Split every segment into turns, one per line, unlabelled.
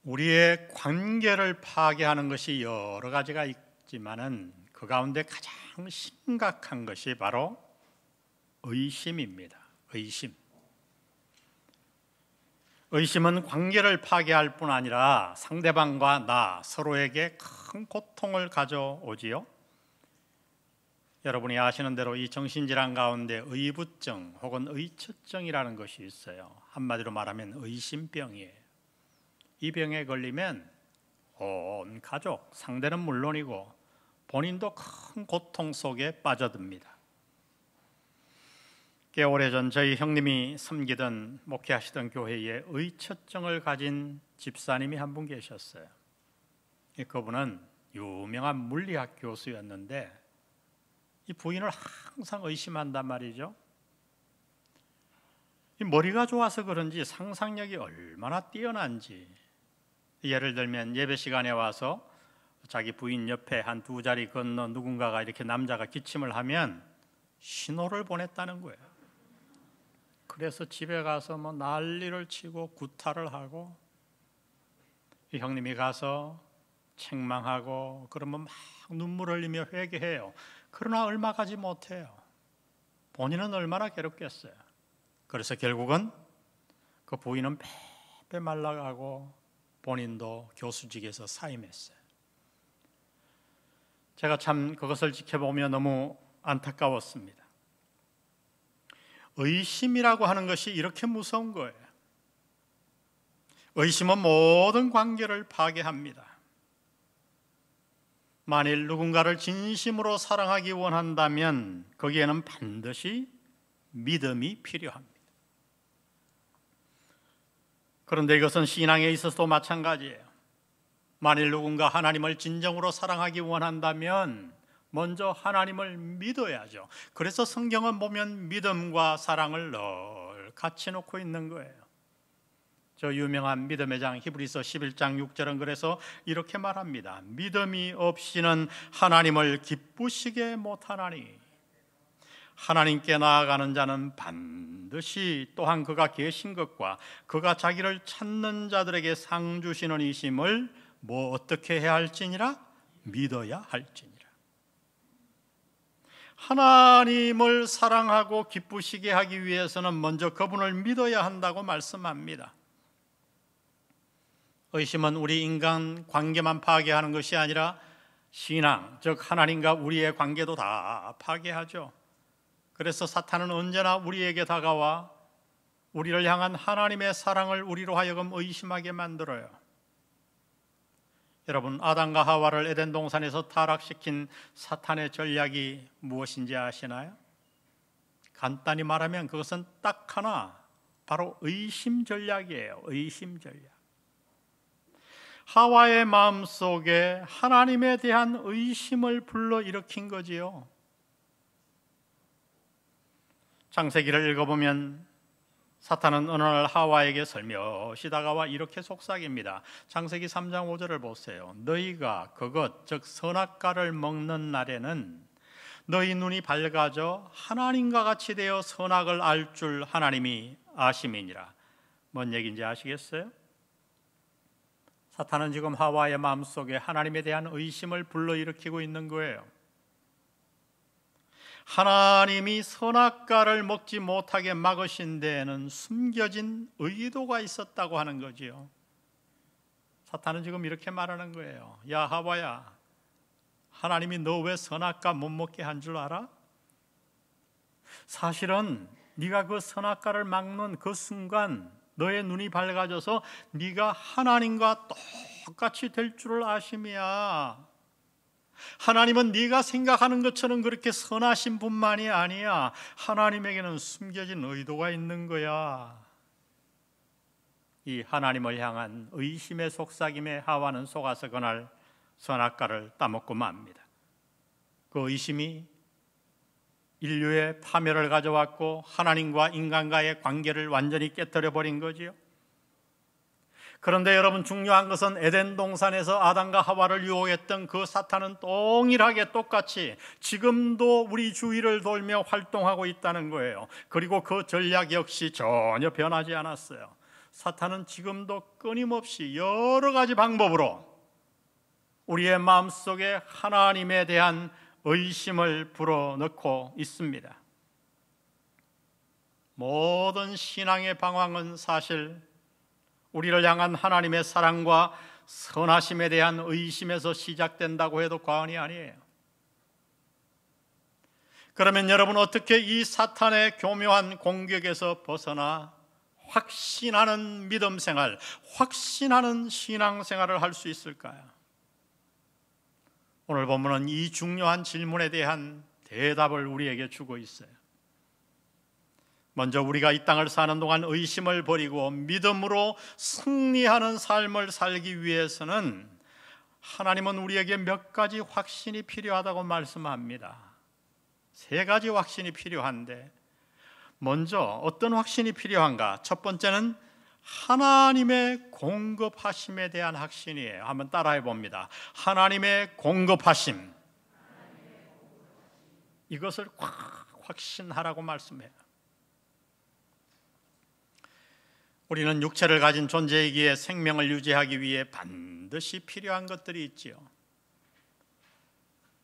우리의 관계를 파괴하는 것이 여러 가지가 있지만은 그 가운데 가장 심각한 것이 바로 의심입니다. 의심은 관계를 파괴할 뿐 아니라 상대방과 나 서로에게 큰 고통을 가져오지요. 여러분이 아시는 대로 이 정신질환 가운데 의부증 혹은 의처증이라는 것이 있어요. 한마디로 말하면 의심병이에요. 이 병에 걸리면 온 가족, 상대는 물론이고 본인도 큰 고통 속에 빠져듭니다. 꽤 오래전 저희 형님이 섬기던 목회하시던 교회에 의처증을 가진 집사님이 한 분 계셨어요. 그분은 유명한 물리학 교수였는데 이 부인을 항상 의심한단 말이죠. 이 머리가 좋아서 그런지 상상력이 얼마나 뛰어난지, 예를 들면 예배 시간에 와서 자기 부인 옆에 한 두 자리 건너 누군가가 이렇게 남자가 기침을 하면 신호를 보냈다는 거예요. 그래서 집에 가서 뭐 난리를 치고 구타를 하고, 이 형님이 가서 책망하고 그러면 막 눈물 흘리며 회개해요. 그러나 얼마 가지 못해요. 본인은 얼마나 괴롭겠어요. 그래서 결국은 그 부인은 빼빼 말라가고 본인도 교수직에서 사임했어요. 제가 참 그것을 지켜보며 너무 안타까웠습니다. 의심이라고 하는 것이 이렇게 무서운 거예요. 의심은 모든 관계를 파괴합니다. 만일 누군가를 진심으로 사랑하기 원한다면 거기에는 반드시 믿음이 필요합니다. 그런데 이것은 신앙에 있어서도 마찬가지예요. 만일 누군가 하나님을 진정으로 사랑하기 원한다면 먼저 하나님을 믿어야죠. 그래서 성경은 보면 믿음과 사랑을 늘 같이 놓고 있는 거예요. 저 유명한 믿음의 장 히브리서 11장 6절은 그래서 이렇게 말합니다. 믿음이 없이는 하나님을 기쁘시게 못하나니 하나님께 나아가는 자는 반드시 또한 그가 계신 것과 그가 자기를 찾는 자들에게 상 주시는 이심을 뭐 어떻게 해야 할지니라? 믿어야 할지니라. 하나님을 사랑하고 기쁘시게 하기 위해서는 먼저 그분을 믿어야 한다고 말씀합니다. 의심은 우리 인간 관계만 파괴하는 것이 아니라 신앙, 즉 하나님과 우리의 관계도 다 파괴하죠. 그래서 사탄은 언제나 우리에게 다가와 우리를 향한 하나님의 사랑을 우리로 하여금 의심하게 만들어요. 여러분, 아담과 하와를 에덴 동산에서 타락시킨 사탄의 전략이 무엇인지 아시나요? 간단히 말하면 그것은 딱 하나, 바로 의심 전략이에요. 의심 전략. 하와의 마음속에 하나님에 대한 의심을 불러일으킨 거지요. 창세기를 읽어보면 사탄은 어느 날 하와에게 슬며시 다가와 이렇게 속삭입니다. 창세기 3장 5절을 보세요. 너희가 그것 즉 선악과를 먹는 날에는 너희 눈이 밝아져 하나님과 같이 되어 선악을 알 줄 하나님이 아심이니라. 뭔 얘기인지 아시겠어요? 사탄은 지금 하와의 마음속에 하나님에 대한 의심을 불러일으키고 있는 거예요. 하나님이 선악과를 먹지 못하게 막으신 데에는 숨겨진 의도가 있었다고 하는 거지요. 사탄은 지금 이렇게 말하는 거예요. 야 하와야, 하나님이 너 왜 선악과 못 먹게 한 줄 알아? 사실은 네가 그 선악과를 막는 그 순간 너의 눈이 밝아져서 네가 하나님과 똑같이 될 줄을 아심이야. 하나님은 네가 생각하는 것처럼 그렇게 선하신 분만이 아니야. 하나님에게는 숨겨진 의도가 있는 거야. 이 하나님을 향한 의심의 속삭임에 하와는 속아서 그날 선악과를 따먹고 맙니다. 그 의심이 인류의 파멸을 가져왔고 하나님과 인간과의 관계를 완전히 깨뜨려 버린 거지요. 그런데 여러분, 중요한 것은 에덴 동산에서 아담과 하와를 유혹했던 그 사탄은 동일하게 똑같이 지금도 우리 주위를 돌며 활동하고 있다는 거예요. 그리고 그 전략 역시 전혀 변하지 않았어요. 사탄은 지금도 끊임없이 여러 가지 방법으로 우리의 마음속에 하나님에 대한 의심을 불어넣고 있습니다. 모든 신앙의 방황은 사실 우리를 향한 하나님의 사랑과 선하심에 대한 의심에서 시작된다고 해도 과언이 아니에요. 그러면 여러분, 어떻게 이 사탄의 교묘한 공격에서 벗어나 확신하는 믿음 생활, 확신하는 신앙 생활을 할 수 있을까요? 오늘 본문은 이 중요한 질문에 대한 대답을 우리에게 주고 있어요. 먼저 우리가 이 땅을 사는 동안 의심을 버리고 믿음으로 승리하는 삶을 살기 위해서는 하나님은 우리에게 몇 가지 확신이 필요하다고 말씀합니다. 3가지 확신이 필요한데, 먼저 어떤 확신이 필요한가? 첫 번째는 하나님의 공급하심에 대한 확신이에요. 한번 따라해 봅니다. 하나님의 공급하심. 이것을 확신하라고 말씀해요. 우리는 육체를 가진 존재이기에 생명을 유지하기 위해 반드시 필요한 것들이 있지요.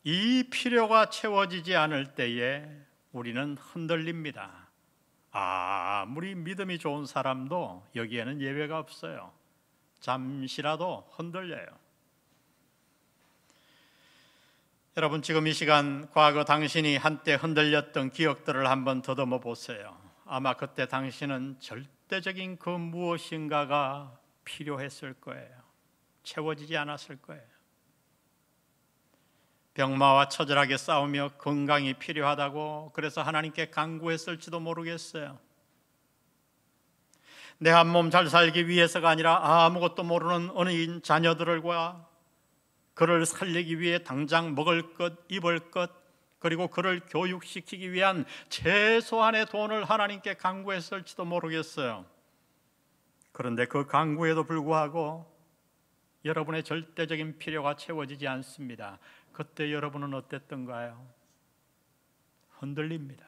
이 필요가 채워지지 않을 때에 우리는 흔들립니다. 아무리 믿음이 좋은 사람도 여기에는 예외가 없어요. 잠시라도 흔들려요. 여러분, 지금 이 시간 과거 당신이 한때 흔들렸던 기억들을 한번 더듬어 보세요. 아마 그때 당신은 절대적인 그 무엇인가가 필요했을 거예요. 채워지지 않았을 거예요. 병마와 처절하게 싸우며 건강이 필요하다고 그래서 하나님께 간구했을지도 모르겠어요. 내 한 몸 잘 살기 위해서가 아니라 아무것도 모르는 어느 자녀들과 그를 살리기 위해 당장 먹을 것, 입을 것, 그리고 그를 교육시키기 위한 최소한의 돈을 하나님께 간구했을지도 모르겠어요. 그런데 그 간구에도 불구하고 여러분의 절대적인 필요가 채워지지 않습니다. 그때 여러분은 어땠던가요? 흔들립니다.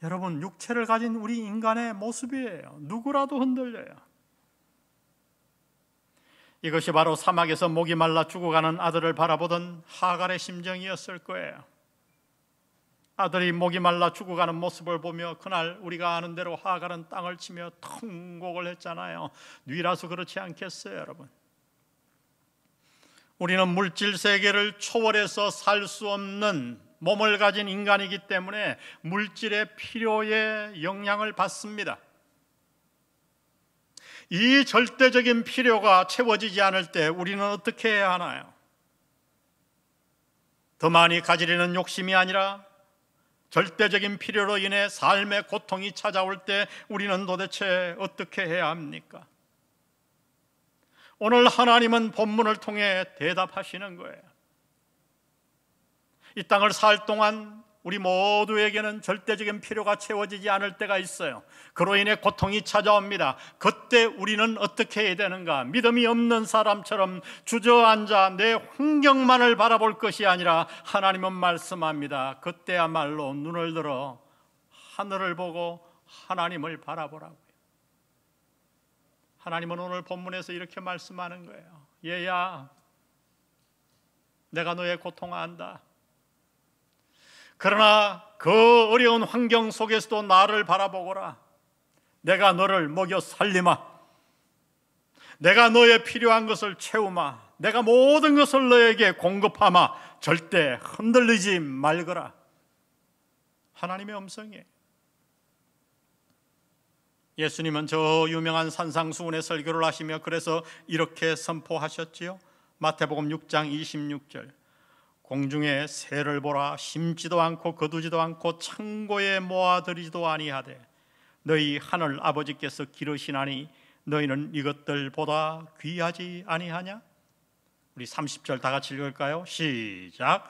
여러분, 육체를 가진 우리 인간의 모습이에요. 누구라도 흔들려요. 이것이 바로 사막에서 목이 말라 죽어가는 아들을 바라보던 하갈의 심정이었을 거예요. 아들이 목이 말라 죽어가는 모습을 보며 그날 우리가 아는 대로 하갈은 땅을 치며 통곡을 했잖아요. 뉘라서 그렇지 않겠어요, 여러분? 우리는 물질 세계를 초월해서 살 수 없는 몸을 가진 인간이기 때문에 물질의 필요에 영향을 받습니다. 이 절대적인 필요가 채워지지 않을 때 우리는 어떻게 해야 하나요? 더 많이 가지려는 욕심이 아니라 절대적인 필요로 인해 삶의 고통이 찾아올 때 우리는 도대체 어떻게 해야 합니까? 오늘 하나님은 본문을 통해 대답하시는 거예요. 이 땅을 살 동안 우리 모두에게는 절대적인 필요가 채워지지 않을 때가 있어요. 그로 인해 고통이 찾아옵니다. 그때 우리는 어떻게 해야 되는가? 믿음이 없는 사람처럼 주저앉아 내 환경만을 바라볼 것이 아니라 하나님은 말씀합니다. 그때야말로 눈을 들어 하늘을 보고 하나님을 바라보라고요. 하나님은 오늘 본문에서 이렇게 말씀하는 거예요. 얘야, 내가 너의 고통을 안다. 그러나 그 어려운 환경 속에서도 나를 바라보거라. 내가 너를 먹여 살리마. 내가 너의 필요한 것을 채우마. 내가 모든 것을 너에게 공급하마. 절대 흔들리지 말거라. 하나님의 음성이에요. 예수님은 저 유명한 산상수훈의 설교를 하시며 그래서 이렇게 선포하셨지요. 마태복음 6장 26절. 공중에 새를 보라. 심지도 않고 거두지도 않고 창고에 모아들이지도 아니하되 너희 하늘 아버지께서 기르시나니 너희는 이것들보다 귀하지 아니하냐? 우리 30절 다 같이 읽을까요? 시작.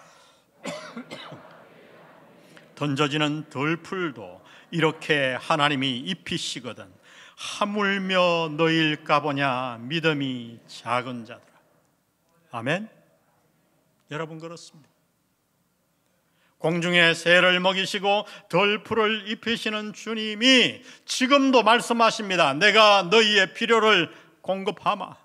던져지는 들풀도 이렇게 하나님이 입히시거든 하물며 너희일까 보냐 믿음이 작은 자들아. 아멘. 여러분, 그렇습니다. 공중에 새를 먹이시고 덜풀을 입히시는 주님이 지금도 말씀하십니다. 내가 너희의 필요를 공급하마.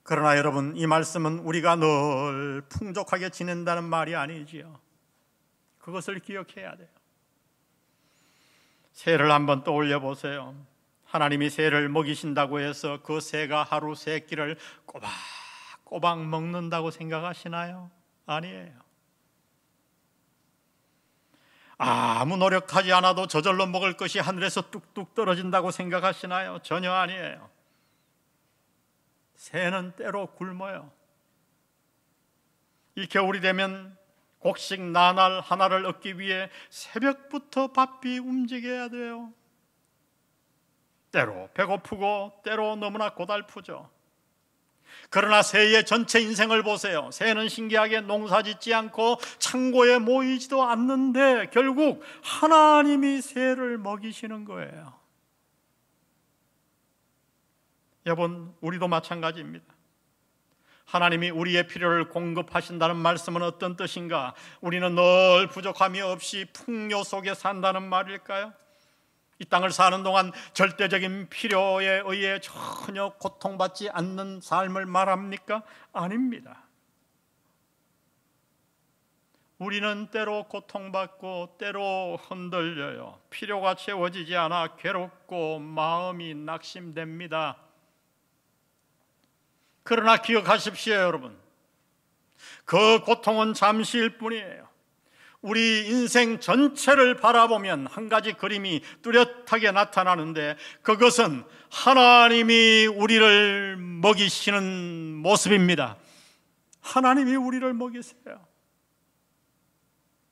그러나 여러분, 이 말씀은 우리가 늘 풍족하게 지낸다는 말이 아니지요. 그것을 기억해야 돼요. 새를 한번 떠올려 보세요. 하나님이 새를 먹이신다고 해서 그 새가 하루 세 끼를 꼬박꼬박 먹는다고 생각하시나요? 아니에요. 아무 노력하지 않아도 저절로 먹을 것이 하늘에서 뚝뚝 떨어진다고 생각하시나요? 전혀 아니에요. 새는 때로 굶어요. 이 겨울이 되면 곡식 나날 하나를 얻기 위해 새벽부터 바삐 움직여야 돼요. 때로 배고프고 때로 너무나 고달프죠. 그러나 새의 전체 인생을 보세요. 새는 신기하게 농사짓지 않고 창고에 모이지도 않는데 결국 하나님이 새를 먹이시는 거예요. 여러분, 우리도 마찬가지입니다. 하나님이 우리의 필요를 공급하신다는 말씀은 어떤 뜻인가? 우리는 늘 부족함이 없이 풍요 속에 산다는 말일까요? 이 땅을 사는 동안 절대적인 필요에 의해 전혀 고통받지 않는 삶을 말합니까? 아닙니다. 우리는 때로 고통받고 때로 흔들려요. 필요가 채워지지 않아 괴롭고 마음이 낙심됩니다. 그러나 기억하십시오, 여러분. 그 고통은 잠시일 뿐이에요. 우리 인생 전체를 바라보면 한 가지 그림이 뚜렷하게 나타나는데, 그것은 하나님이 우리를 먹이시는 모습입니다. 하나님이 우리를 먹이세요.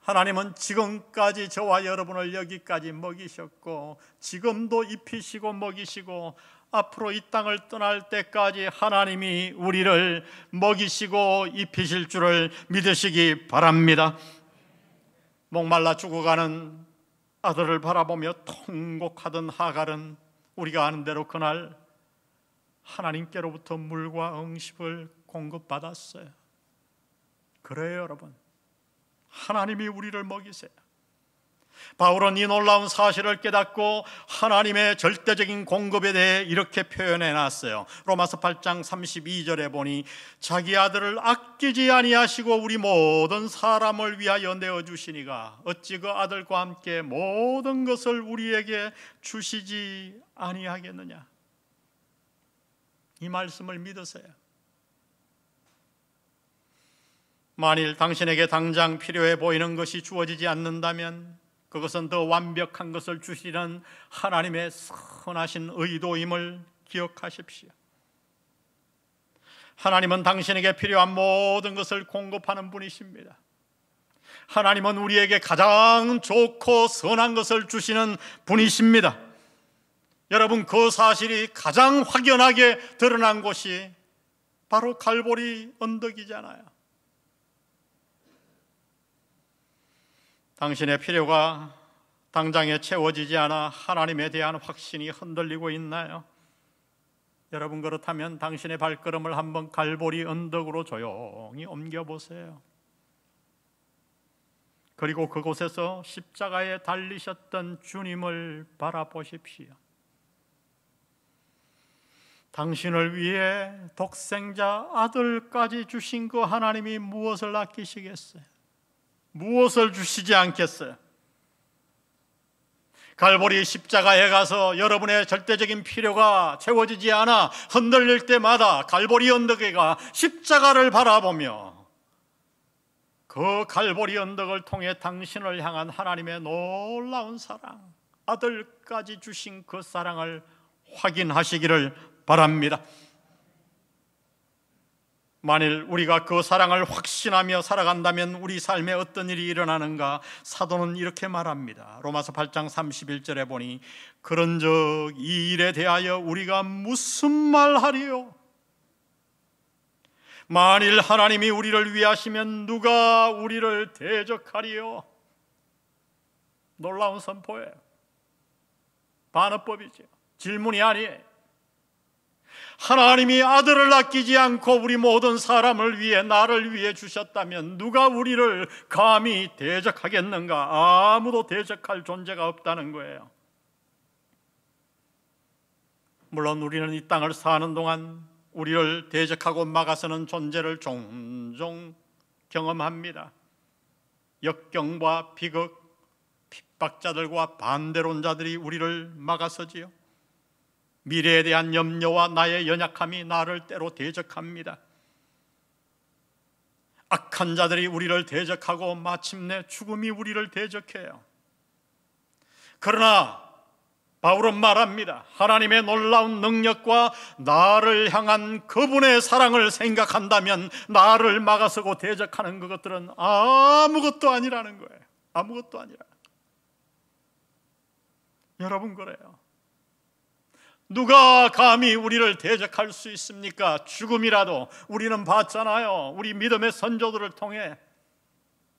하나님은 지금까지 저와 여러분을 여기까지 먹이셨고, 지금도 입히시고 먹이시고, 앞으로 이 땅을 떠날 때까지 하나님이 우리를 먹이시고 입히실 줄을 믿으시기 바랍니다. 목말라 죽어가는 아들을 바라보며 통곡하던 하갈은 우리가 아는 대로 그날 하나님께로부터 물과 응식을 공급받았어요. 그래요, 여러분. 하나님이 우리를 먹이세요. 바울은 이 놀라운 사실을 깨닫고 하나님의 절대적인 공급에 대해 이렇게 표현해 놨어요. 로마서 8장 32절에 보니 자기 아들을 아끼지 아니하시고 우리 모든 사람을 위하여 내어주시니가 어찌 그 아들과 함께 모든 것을 우리에게 주시지 아니하겠느냐. 이 말씀을 믿으세요. 만일 당신에게 당장 필요해 보이는 것이 주어지지 않는다면 그것은 더 완벽한 것을 주시는 하나님의 선하신 의도임을 기억하십시오. 하나님은 당신에게 필요한 모든 것을 공급하는 분이십니다. 하나님은 우리에게 가장 좋고 선한 것을 주시는 분이십니다. 여러분, 그 사실이 가장 확연하게 드러난 곳이 바로 갈보리 언덕이잖아요. 당신의 필요가 당장에 채워지지 않아 하나님에 대한 확신이 흔들리고 있나요? 여러분, 그렇다면 당신의 발걸음을 한번 갈보리 언덕으로 조용히 옮겨보세요. 그리고 그곳에서 십자가에 달리셨던 주님을 바라보십시오. 당신을 위해 독생자 아들까지 주신 그 하나님이 무엇을 아끼시겠어요? 무엇을 주시지 않겠어요? 갈보리 십자가에 가서 여러분의 절대적인 필요가 채워지지 않아 흔들릴 때마다 갈보리 언덕에 가 십자가를 바라보며 그 갈보리 언덕을 통해 당신을 향한 하나님의 놀라운 사랑, 아들까지 주신 그 사랑을 확인하시기를 바랍니다. 만일 우리가 그 사랑을 확신하며 살아간다면 우리 삶에 어떤 일이 일어나는가? 사도는 이렇게 말합니다. 로마서 8장 31절에 보니 그런즉 이 일에 대하여 우리가 무슨 말하리요? 만일 하나님이 우리를 위하시면 누가 우리를 대적하리요? 놀라운 선포예요. 반어법이죠. 질문이 아니에요. 하나님이 아들을 아끼지 않고 우리 모든 사람을 위해, 나를 위해 주셨다면 누가 우리를 감히 대적하겠는가? 아무도 대적할 존재가 없다는 거예요. 물론 우리는 이 땅을 사는 동안 우리를 대적하고 막아서는 존재를 종종 경험합니다. 역경과 비극, 핍박자들과 반대론자들이 우리를 막아서지요. 미래에 대한 염려와 나의 연약함이 나를 때로 대적합니다. 악한 자들이 우리를 대적하고 마침내 죽음이 우리를 대적해요. 그러나 바울은 말합니다. 하나님의 놀라운 능력과 나를 향한 그분의 사랑을 생각한다면 나를 막아서고 대적하는 그것들은 아무것도 아니라는 거예요. 아무것도 아니라. 여러분, 그래요. 누가 감히 우리를 대적할 수 있습니까? 죽음이라도 우리는 봤잖아요. 우리 믿음의 선조들을 통해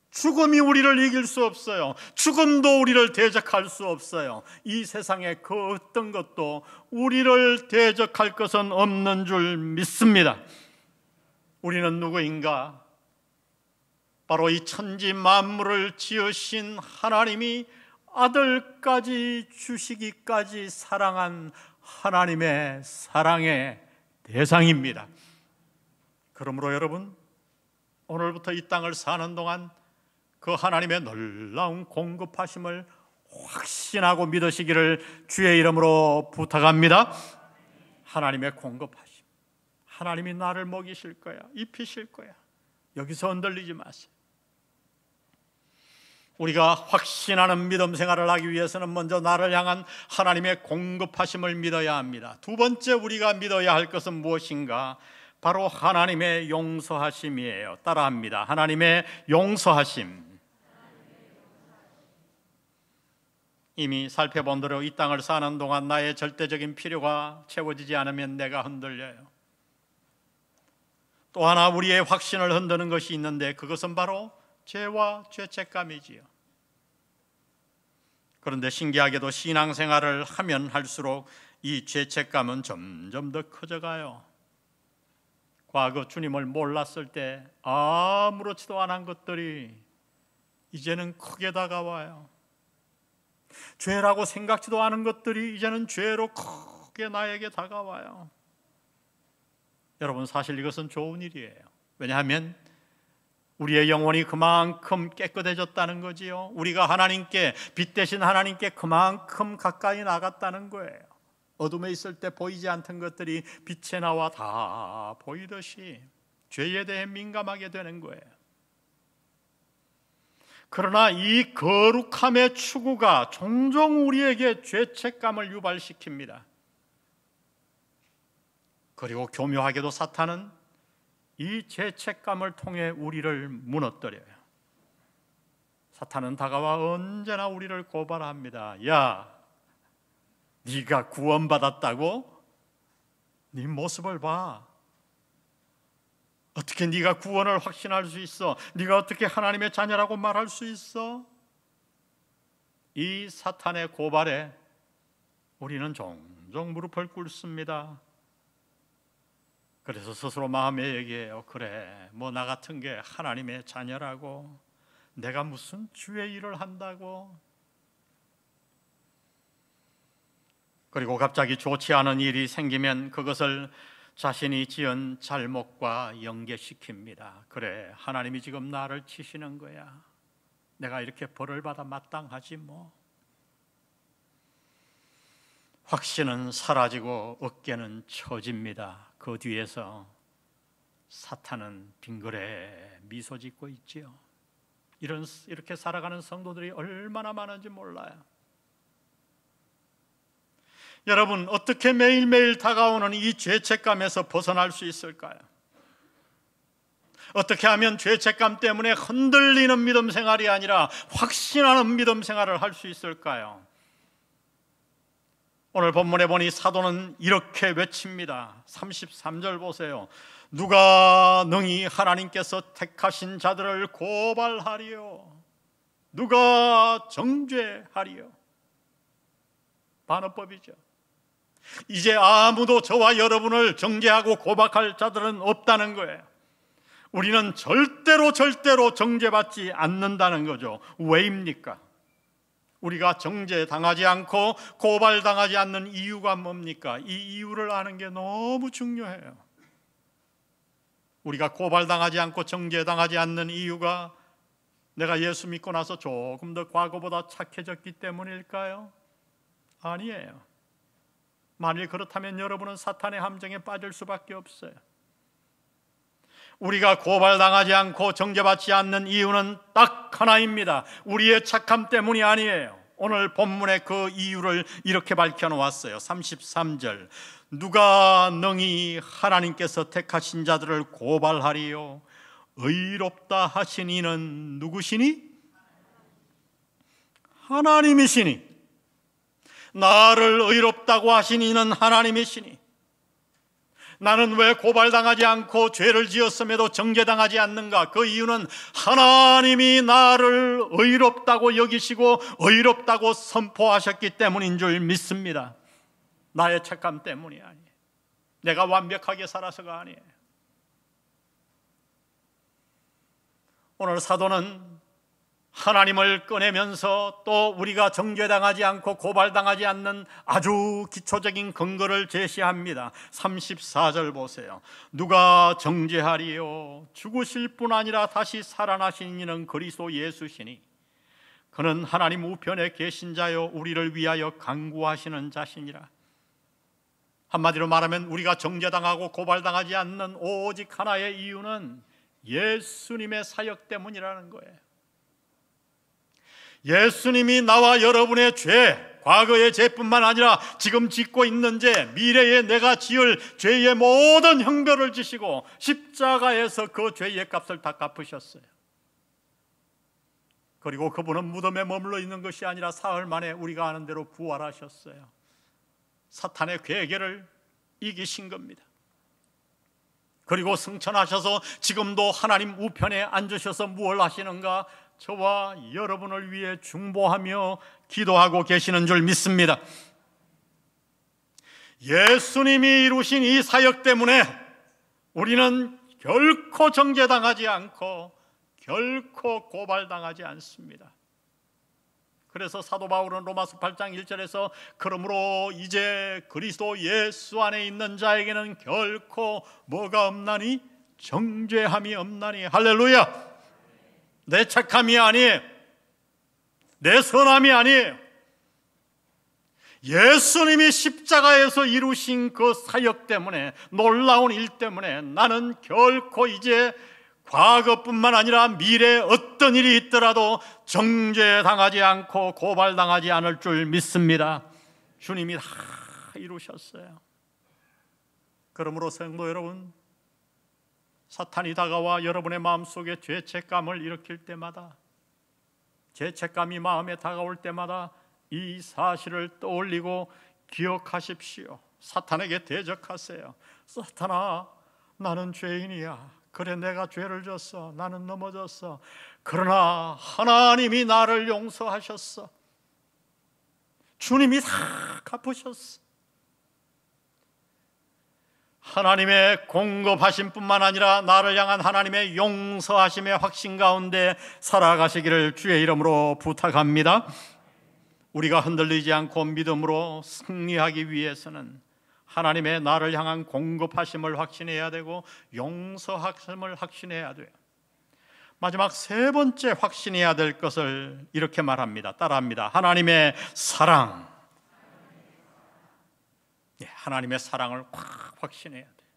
죽음이 우리를 이길 수 없어요. 죽음도 우리를 대적할 수 없어요. 이 세상에 그 어떤 것도 우리를 대적할 것은 없는 줄 믿습니다. 우리는 누구인가? 바로 이 천지 만물을 지으신 하나님이 아들까지 주시기까지 사랑한 하나님의 사랑의 대상입니다. 그러므로 여러분, 오늘부터 이 땅을 사는 동안 그 하나님의 놀라운 공급하심을 확신하고 믿으시기를 주의 이름으로 부탁합니다. 하나님의 공급하심, 하나님이 나를 먹이실 거야, 입히실 거야. 여기서 흔들리지 마세요. 우리가 확신하는 믿음 생활을 하기 위해서는 먼저 나를 향한 하나님의 공급하심을 믿어야 합니다. 두 번째 우리가 믿어야 할 것은 무엇인가? 바로 하나님의 용서하심이에요. 따라합니다. 하나님의 용서하심. 이미 살펴본 대로 이 땅을 사는 동안 나의 절대적인 필요가 채워지지 않으면 내가 흔들려요. 또 하나 우리의 확신을 흔드는 것이 있는데 그것은 바로 죄와 죄책감이지요. 그런데 신기하게도 신앙생활을 하면 할수록 이 죄책감은 점점 더 커져가요. 과거 주님을 몰랐을 때 아무렇지도 않은 것들이 이제는 크게 다가와요. 죄라고 생각지도 않은 것들이 이제는 죄로 크게 나에게 다가와요. 여러분, 사실 이것은 좋은 일이에요. 왜냐하면 우리의 영혼이 그만큼 깨끗해졌다는 거지요. 우리가 하나님께, 빛 대신 하나님께 그만큼 가까이 나갔다는 거예요. 어둠에 있을 때 보이지 않던 것들이 빛에 나와 다 보이듯이 죄에 대해 민감하게 되는 거예요. 그러나 이 거룩함의 추구가 종종 우리에게 죄책감을 유발시킵니다. 그리고 교묘하게도 사탄은 이 죄책감을 통해 우리를 무너뜨려요. 사탄은 다가와 언제나 우리를 고발합니다. 야, 네가 구원받았다고? 네 모습을 봐. 어떻게 네가 구원을 확신할 수 있어? 네가 어떻게 하나님의 자녀라고 말할 수 있어? 이 사탄의 고발에 우리는 종종 무릎을 꿇습니다. 그래서 스스로 마음에 얘기해요. 그래, 뭐 나 같은 게 하나님의 자녀라고, 내가 무슨 주의 일을 한다고. 그리고 갑자기 좋지 않은 일이 생기면 그것을 자신이 지은 잘못과 연계시킵니다. 그래, 하나님이 지금 나를 치시는 거야. 내가 이렇게 벌을 받아 마땅하지 뭐. 확신은 사라지고 어깨는 처집니다. 그 뒤에서 사탄은 빙그레 미소 짓고 있지요. 이렇게 살아가는 성도들이 얼마나 많은지 몰라요. 여러분, 어떻게 매일매일 다가오는 이 죄책감에서 벗어날 수 있을까요? 어떻게 하면 죄책감 때문에 흔들리는 믿음 생활이 아니라 확신하는 믿음 생활을 할 수 있을까요? 오늘 본문에 보니 사도는 이렇게 외칩니다. 33절 보세요. 누가 능히 하나님께서 택하신 자들을 고발하리요? 누가 정죄하리요? 반어법이죠. 이제 아무도 저와 여러분을 정죄하고 고박할 자들은 없다는 거예요. 우리는 절대로 정죄받지 않는다는 거죠. 왜입니까? 우리가 정죄당하지 않고 고발당하지 않는 이유가 뭡니까? 이 이유를 아는 게 너무 중요해요. 우리가 고발당하지 않고 정죄당하지 않는 이유가 내가 예수 믿고 나서 조금 더 과거보다 착해졌기 때문일까요? 아니에요. 만일 그렇다면 여러분은 사탄의 함정에 빠질 수밖에 없어요. 우리가 고발당하지 않고 정죄받지 않는 이유는 딱 하나입니다. 우리의 착함 때문이 아니에요. 오늘 본문의 그 이유를 이렇게 밝혀놓았어요. 33절, 누가 능히 하나님께서 택하신 자들을 고발하리요? 의롭다 하신 이는 누구시니? 하나님이시니. 나를 의롭다고 하신 이는 하나님이시니. 나는 왜 고발당하지 않고 죄를 지었음에도 정죄당하지 않는가? 그 이유는 하나님이 나를 의롭다고 여기시고 의롭다고 선포하셨기 때문인 줄 믿습니다. 나의 착함 때문이 아니에요. 내가 완벽하게 살아서가 아니에요. 오늘 사도는 하나님을 꺼내면서 또 우리가 정죄당하지 않고 고발당하지 않는 아주 기초적인 근거를 제시합니다. 34절 보세요. 누가 정죄하리요? 죽으실 뿐 아니라 다시 살아나신 이는 그리스도 예수시니 그는 하나님 우편에 계신 자요 우리를 위하여 간구하시는 자시니라. 한마디로 말하면 우리가 정죄당하고 고발당하지 않는 오직 하나의 이유는 예수님의 사역 때문이라는 거예요. 예수님이 나와 여러분의 죄, 과거의 죄뿐만 아니라 지금 짓고 있는 죄, 미래에 내가 지을 죄의 모든 형벌을 지시고 십자가에서 그 죄의 값을 다 갚으셨어요. 그리고 그분은 무덤에 머물러 있는 것이 아니라 사흘 만에 우리가 아는 대로 부활하셨어요. 사탄의 괴계를 이기신 겁니다. 그리고 승천하셔서 지금도 하나님 우편에 앉으셔서 무엇을 하시는가? 저와 여러분을 위해 중보하며 기도하고 계시는 줄 믿습니다. 예수님이 이루신 이 사역 때문에 우리는 결코 정죄당하지 않고 결코 고발당하지 않습니다. 그래서 사도 바울은 로마서 8장 1절에서 그러므로 이제 그리스도 예수 안에 있는 자에게는 결코 뭐가 없나니? 정죄함이 없나니. 할렐루야. 내 착함이 아니에요. 내 선함이 아니에요. 예수님이 십자가에서 이루신 그 사역 때문에, 놀라운 일 때문에 나는 결코 이제 과거뿐만 아니라 미래에 어떤 일이 있더라도 정죄당하지 않고 고발당하지 않을 줄 믿습니다. 주님이 다 이루셨어요. 그러므로 성도 여러분, 사탄이 다가와 여러분의 마음속에 죄책감을 일으킬 때마다, 죄책감이 마음에 다가올 때마다 이 사실을 떠올리고 기억하십시오. 사탄에게 대적하세요. 사탄아, 나는 죄인이야. 그래, 내가 죄를 졌어. 나는 넘어졌어. 그러나 하나님이 나를 용서하셨어. 주님이 다 갚으셨어. 하나님의 공급하심 뿐만 아니라 나를 향한 하나님의 용서하심의 확신 가운데 살아가시기를 주의 이름으로 부탁합니다. 우리가 흔들리지 않고 믿음으로 승리하기 위해서는 하나님의 나를 향한 공급하심을 확신해야 되고 용서하심을 확신해야 돼요. 마지막 세 번째 확신해야 될 것을 이렇게 말합니다. 따라합니다. 하나님의 사랑. 하나님의 사랑을 확신해야 돼요.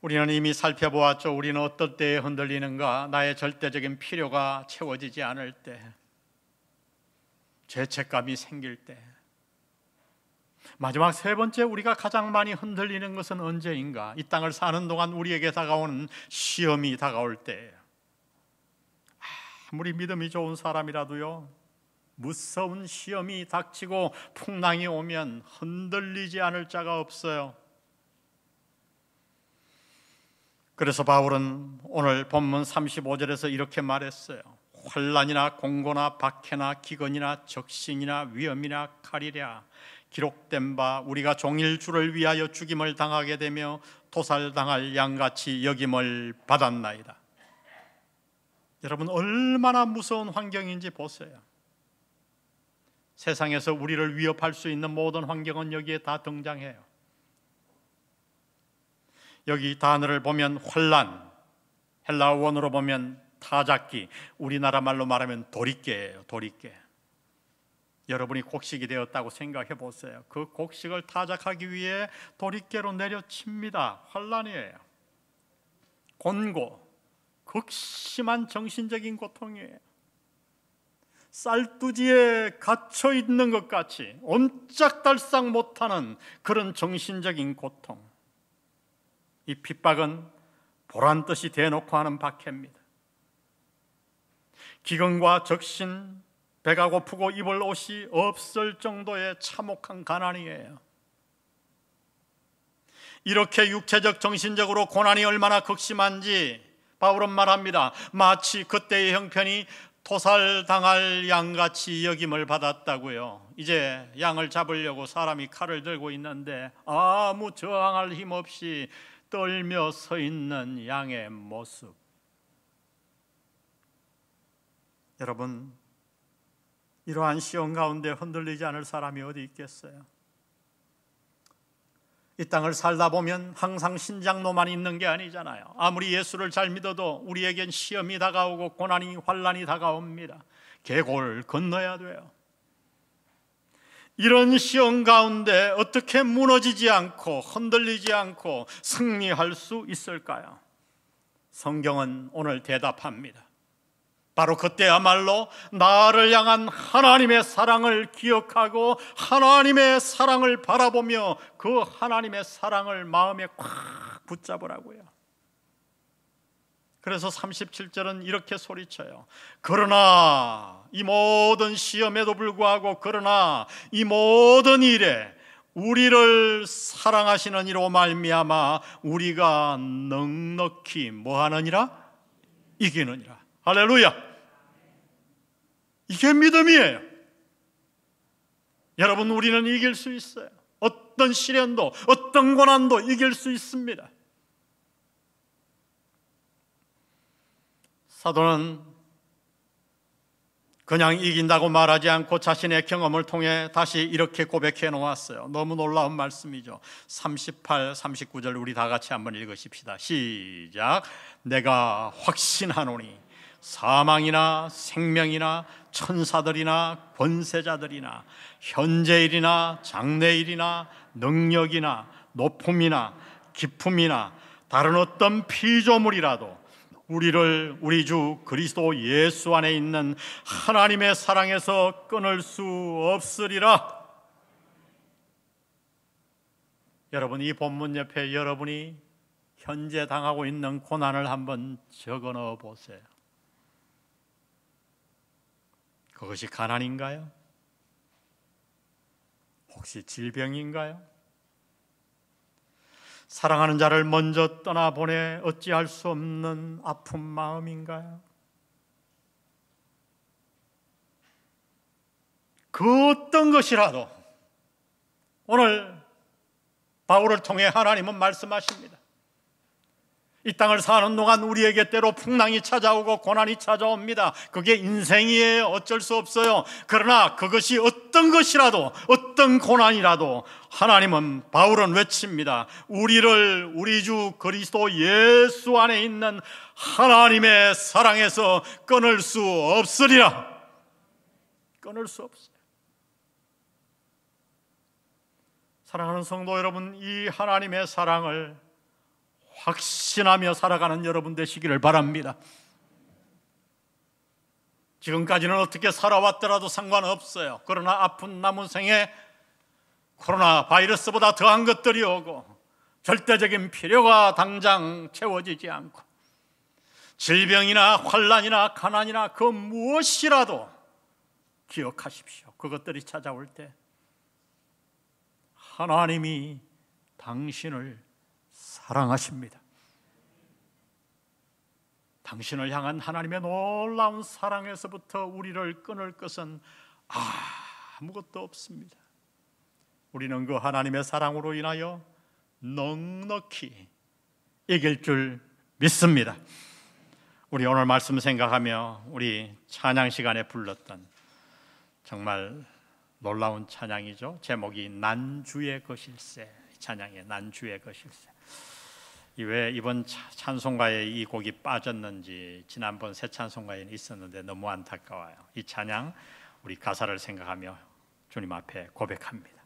우리는 이미 살펴보았죠. 우리는 어떨 때에 흔들리는가? 나의 절대적인 필요가 채워지지 않을 때, 죄책감이 생길 때. 마지막 세 번째, 우리가 가장 많이 흔들리는 것은 언제인가? 이 땅을 사는 동안 우리에게 다가오는 시험이 다가올 때예요. 아무리 믿음이 좋은 사람이라도요, 무서운 시험이 닥치고 풍랑이 오면 흔들리지 않을 자가 없어요. 그래서 바울은 오늘 본문 35절에서 이렇게 말했어요. 환난이나 공고나 박해나 기근이나 적신이나 위험이나 칼이랴 기록된 바 우리가 종일 주를 위하여 죽임을 당하게 되며 도살당할 양같이 여김을 받았나이다. 여러분, 얼마나 무서운 환경인지 보세요. 세상에서 우리를 위협할 수 있는 모든 환경은 여기에 다 등장해요. 여기 단어를 보면 환난, 헬라어 원어로 보면 타작기, 우리나라 말로 말하면 도리깨예요. 도리깨. 여러분이 곡식이 되었다고 생각해 보세요. 그 곡식을 타작하기 위해 도리깨로 내려칩니다. 환난이에요. 곤고, 극심한 정신적인 고통이에요. 쌀두지에 갇혀 있는 것 같이 옴짝달싹 못하는 그런 정신적인 고통. 이 핍박은 보란듯이 대놓고 하는 박해입니다. 기근과 적신, 배가 고프고 입을 옷이 없을 정도의 참혹한 가난이에요. 이렇게 육체적, 정신적으로 고난이 얼마나 극심한지 바울은 말합니다. 마치 그때의 형편이 도살당할 양같이 여김을 받았다고요. 이제 양을 잡으려고 사람이 칼을 들고 있는데 아무 저항할 힘 없이 떨며 서 있는 양의 모습. 여러분, 이러한 시험 가운데 흔들리지 않을 사람이 어디 있겠어요? 이 땅을 살다 보면 항상 신장로만 있는 게 아니잖아요. 아무리 예수를 잘 믿어도 우리에겐 시험이 다가오고 고난이, 환난이 다가옵니다. 계곡을 건너야 돼요. 이런 시험 가운데 어떻게 무너지지 않고 흔들리지 않고 승리할 수 있을까요? 성경은 오늘 대답합니다. 바로 그때야말로 나를 향한 하나님의 사랑을 기억하고 하나님의 사랑을 바라보며 그 하나님의 사랑을 마음에 꽉 붙잡으라고요. 그래서 37절은 이렇게 소리쳐요. 그러나 이 모든 시험에도 불구하고 그러나 이 모든 일에 우리를 사랑하시는 이로 말미암아 우리가 넉넉히 뭐하느니라? 이기느니라. 할렐루야. 이게 믿음이에요. 여러분, 우리는 이길 수 있어요. 어떤 시련도 어떤 고난도 이길 수 있습니다. 사도는 그냥 이긴다고 말하지 않고 자신의 경험을 통해 다시 이렇게 고백해 놓았어요. 너무 놀라운 말씀이죠. 38, 39절 우리 다 같이 한번 읽으십시다. 시작. 내가 확신하노니 사망이나 생명이나 천사들이나 권세자들이나 현재일이나 장래일이나 능력이나 높음이나 깊음이나 다른 어떤 피조물이라도 우리를 우리 주 그리스도 예수 안에 있는 하나님의 사랑에서 끊을 수 없으리라. 여러분, 이 본문 옆에 여러분이 현재 당하고 있는 고난을 한번 적어 넣어 보세요. 그것이 가난인가요? 혹시 질병인가요? 사랑하는 자를 먼저 떠나보내 어찌할 수 없는 아픈 마음인가요? 그 어떤 것이라도 오늘 바울을 통해 하나님은 말씀하십니다. 이 땅을 사는 동안 우리에게 때로 풍랑이 찾아오고 고난이 찾아옵니다. 그게 인생이에요. 어쩔 수 없어요. 그러나 그것이 어떤 것이라도 어떤 고난이라도 하나님은, 바울은 외칩니다. 우리를 우리 주 그리스도 예수 안에 있는 하나님의 사랑에서 끊을 수 없으리라. 끊을 수 없어요. 사랑하는 성도 여러분, 이 하나님의 사랑을 확신하며 살아가는 여러분 되시기를 바랍니다. 지금까지는 어떻게 살아왔더라도 상관없어요. 그러나 아픈 남은 생에 코로나 바이러스보다 더한 것들이 오고 절대적인 필요가 당장 채워지지 않고 질병이나 환난이나 가난이나 그 무엇이라도 기억하십시오. 그것들이 찾아올 때 하나님이 당신을 사랑하십니다. 당신을 향한 하나님의 놀라운 사랑에서부터 우리를 끊을 것은 아무것도 없습니다. 우리는 그 하나님의 사랑으로 인하여 넉넉히 이길 줄 믿습니다. 우리 오늘 말씀 생각하며 우리 찬양 시간에 불렀던 정말 놀라운 찬양이죠. 제목이 난 주의 것일세. 찬양의 난 주의 것일세. 왜 이번 찬송가에 이 곡이 빠졌는지 지난번 새 찬송가에는 있었는데 너무 안타까워요. 이 찬양 우리 가사를 생각하며 주님 앞에 고백합니다.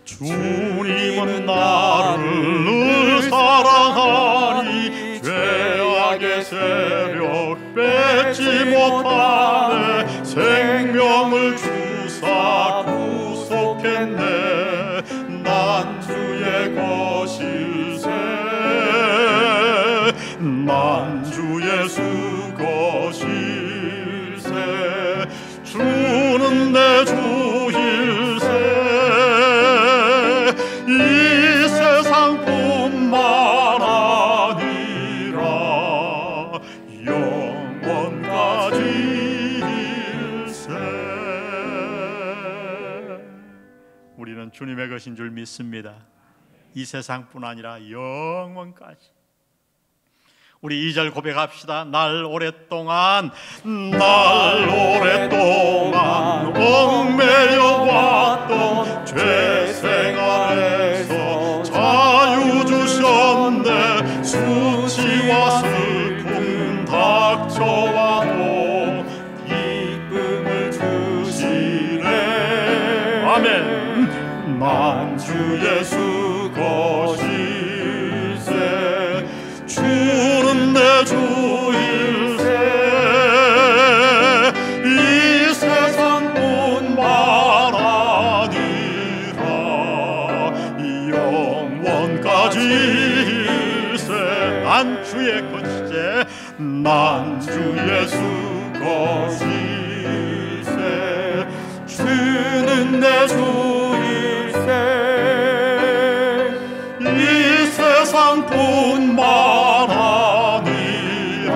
주님은 나를 늘 사랑하니 죄악의 세력 뺏지 못하네. 생명을 주사 구속했네. 난 주의 것일세. 난 주 예수 것일세. 주는 내 주일세. 이 세상뿐만 아니라 영원까지일세. 우리는 주님의 것인 줄 믿습니다. 이 세상뿐 아니라 영원까지. 우리 2절 고백합시다. 날 오랫동안 얽매여 왔던 죄 생활에서 자유 주셨네. 수치와 슬픔 닥쳐와도 기쁨을 주시네. 아멘. 난 주 예수 것일세. 주는 내 주일세. 이 세상뿐만 아니라 영원까지일세. 난 주의 것이세. 난 주 예수 것일세. 주는 내 주일세. 이 세상뿐만 아니라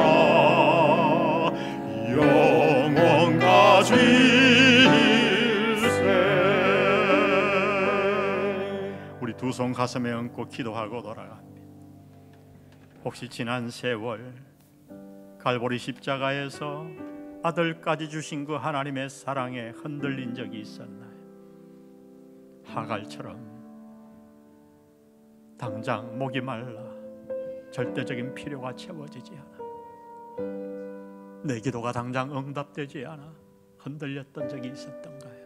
영원까지일세. 우리 두 손 가슴에 얹고 기도하고 돌아갑니다. 혹시 지난 세월 갈보리 십자가에서 아들까지 주신 그 하나님의 사랑에 흔들린 적이 있었나요? 하갈처럼 당장 목이 말라 절대적인 필요가 채워지지 않아, 내 기도가 당장 응답되지 않아 흔들렸던 적이 있었던가요?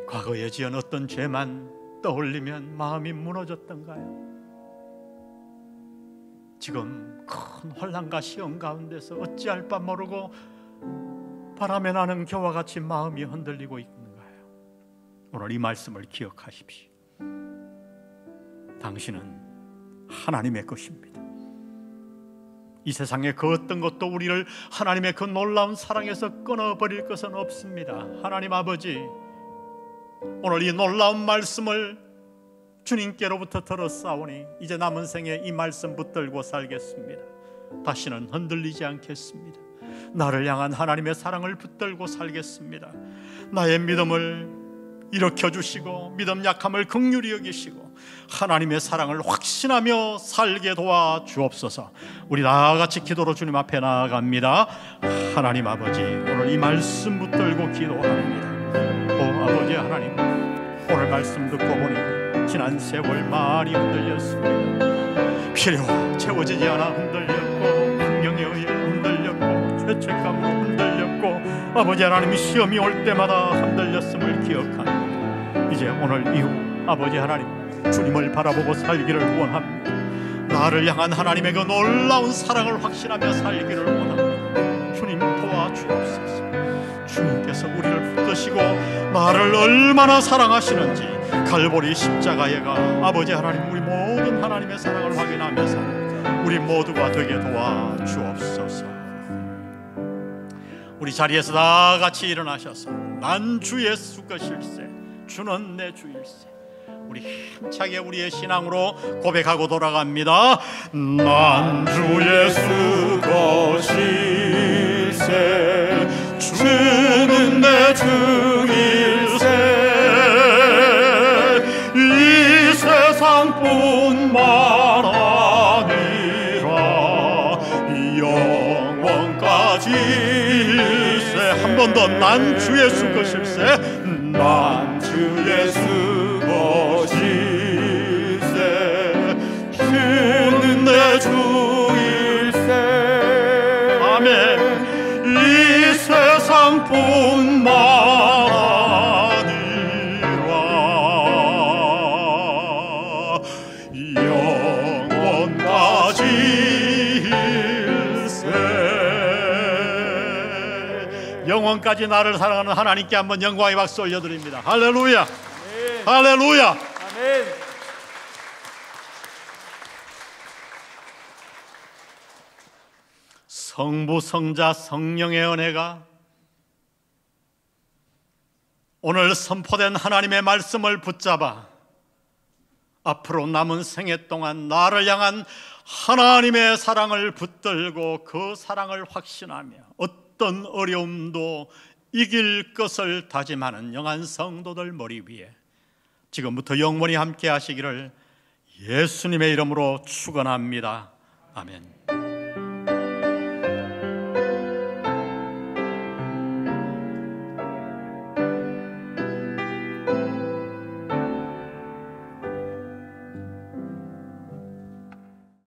과거에 지은 어떤 죄만 떠올리면 마음이 무너졌던가요? 지금 큰 혼란과 시험 가운데서 어찌할 바 모르고 바람에 나는 겨와 같이 마음이 흔들리고 있는가요? 오늘 이 말씀을 기억하십시오. 당신은 하나님의 것입니다. 이 세상의 그 어떤 것도 우리를 하나님의 그 놀라운 사랑에서 끊어버릴 것은 없습니다. 하나님 아버지, 오늘 이 놀라운 말씀을 주님께로부터 들었사오니 이제 남은 생에 이 말씀 붙들고 살겠습니다. 다시는 흔들리지 않겠습니다. 나를 향한 하나님의 사랑을 붙들고 살겠습니다. 나의 믿음을 일으켜주시고 믿음 약함을 긍휼히 여기시고 하나님의 사랑을 확신하며 살게 도와주옵소서. 우리 다같이 기도로 주님 앞에 나아갑니다. 하나님 아버지, 오늘 이 말씀 붙들고 기도합니다. 오 아버지 하나님, 오늘 말씀 듣고 보니 지난 세월 많이 흔들렸습니다. 필요가 채워지지 않아 흔들렸고, 환경에 의해 흔들렸고, 죄책감으로 흔들렸고, 아버지 하나님 시험이 올 때마다 흔들렸음을 기억합니다. 이제 오늘 이후 아버지 하나님 주님을 바라보고 살기를 원합니다. 나를 향한 하나님의 그 놀라운 사랑을 확신하며 살기를 원합니다. 주님 도와주옵소서. 주님께서 우리를 붙드시고 나를 얼마나 사랑하시는지 갈보리 십자가에가 아버지 하나님 우리 모든 하나님의 사랑을 확인하면서 우리 모두가 되게 도와주옵소서. 우리 자리에서 다 같이 일어나셔서 난 주 예수 것일세, 주는 내 주일세, 우리 힘차게 우리의 신앙으로 고백하고 돌아갑니다. 난 주 예수 것일세, 주는 내 주일세, 이 세상뿐만 아니라 영원까지 일세. 한 번 더, 난 주 예수 것일세, 난 주 예수 것일세, 주는 내 주일세. 아멘. 이 세상뿐만 아니라 영원까지 일세. 영원까지 나를 사랑하는 하나님께 한번 영광의 박수 올려드립니다. 할렐루야. 아멘. 할렐루야. 아멘. 성부, 성자, 성령의 은혜가 오늘 선포된 하나님의 말씀을 붙잡아 앞으로 남은 생애 동안 나를 향한 하나님의 사랑을 붙들고 그 사랑을 확신하며 어떤 어려움도 이길 것을 다짐하는 영한 성도들 머리 위에 지금부터 영원히 함께 하시기를 예수님의 이름으로 축원합니다. 아멘.